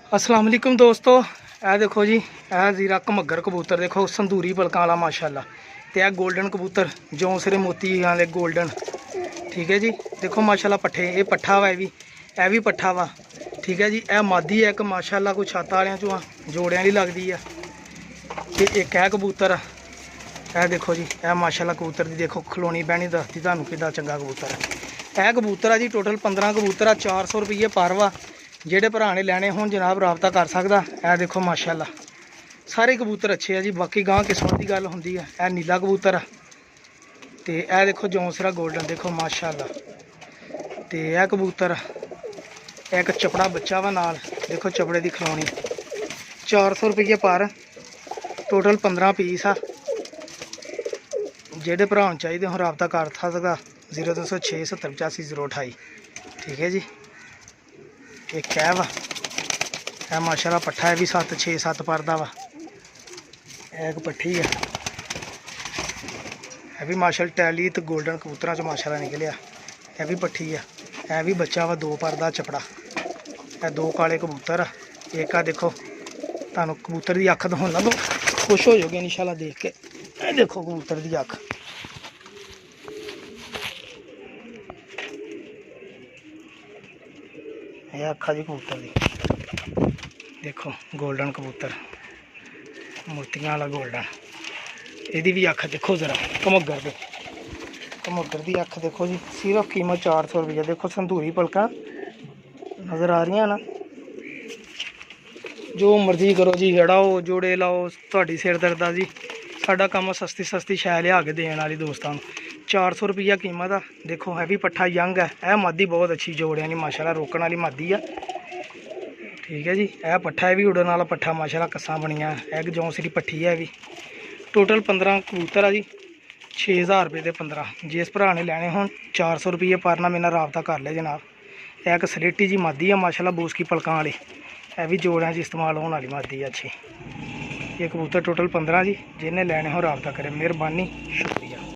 अस्सलाम वालेकुम दोस्तों, यह देखो जी, यह जीरा घमग्गर कबूतर देखो, संदूरी पलकां वाला माशाल्लाह। तो यह गोल्डन कबूतर जो सिरे मोती वाले गोल्डन, ठीक है जी। देखो माशाल्लाह पट्ठे, ये पट्ठा वा, यह भी पट्ठा वा, ठीक है जी। यह मादी है एक माशाल्लाह, कोई छत्त वालियां चों जोड़ियां वाली लगदी है। ते एक है कबूतर, यह देखो जी, यह माशाल्लाह कबूतर दी देखो खलोनी बहनी दसदी तुहानूं कितना चंगा कबूतर है। यह कबूतर है जी, टोटल 15 कबूतर है, 400 रुपये पर वा। जेडे भरा ने लैने होन जनाब राबता कर सकदा। यह देखो माशाल्लाह सारे कबूतर अच्छे है जी। बाकी गांह किस्मत की गल होंदी है। यह नीला कबूतर है, तो यह देखो जौंसरा गोल्डन देखो माशाल्लाह। तो यह कबूतर एक चपड़ा बच्चा वा नाल, देखो चपड़े की खलौनी, 400 रुपये पर, टोटल 15 पीस आ। जेडे भरा चाहिए हो राबता कर सकदा 0206 70 85 028, ठीक है जी। एक है वा, यह माशाल्लाह पट्ठा है भी 7 6 7 पर दा वा। एक पट्ठी है, यह भी माशाल्लाह टैली तो गोल्डन कबूतर चो माशाल्लाह निकलिया। यह भी पट्ठी है, यह भी बच्चा वा 2 पर दा चपड़ा। यह 2 काले कबूतर है। एक आ देखो, तुहानूं कबूतर की अख दिखाउणा, तो खुश हो जाओगे इंशाल्लाह देख के। यह देखो कबूतर की अख, यह अखा जी कबूतर की देखो, गोल्डन कबूतर मोतियां वाला गोल्डन। यदी भी अख देखो जरा, घमग्गर दे घमग्गर की अख देखो जी। सिर्फ कीमत 400 रुपये। देखो संदूरी पलकां नज़र आ रही ना। जो मर्जी करो जी, अड़ाओ जोड़े लाओ, तुहाडी सिर दर्द आ जी। साडा काम सस्ती सस्ती शै लिया के देने वाली दोस्तों। 400 रुपया कीमत आ। देखो है भी पट्ठा यंग है। यह मादी बहुत अच्छी जोड़ियां नहीं माशाल्लाह, रोकने वाली मादी है, ठीक है जी। यह पट्ठा है भी उड़न वाला पट्ठा माशाल्लाह, कस्सां बनिया। एक जौंसरी पट्ठी है भी। टोटल 15 कबूतर आ जी, 6000 रुपये के 15। जिस भरा ने लैने होन 400 रुपये पर ना, मेरे नाल राबता कर ले जनाब। यह एक सलेटी जी मादी है माशाल्लाह, बूस की पलकां वाली। यह भी जोड़ियां च इस्तेमाल होने वाली मादी है अच्छी। ये कबूतर टोटल 15 जी। जिन्हें लैने हो राबता करें। मेहरबानी, शुक्रिया।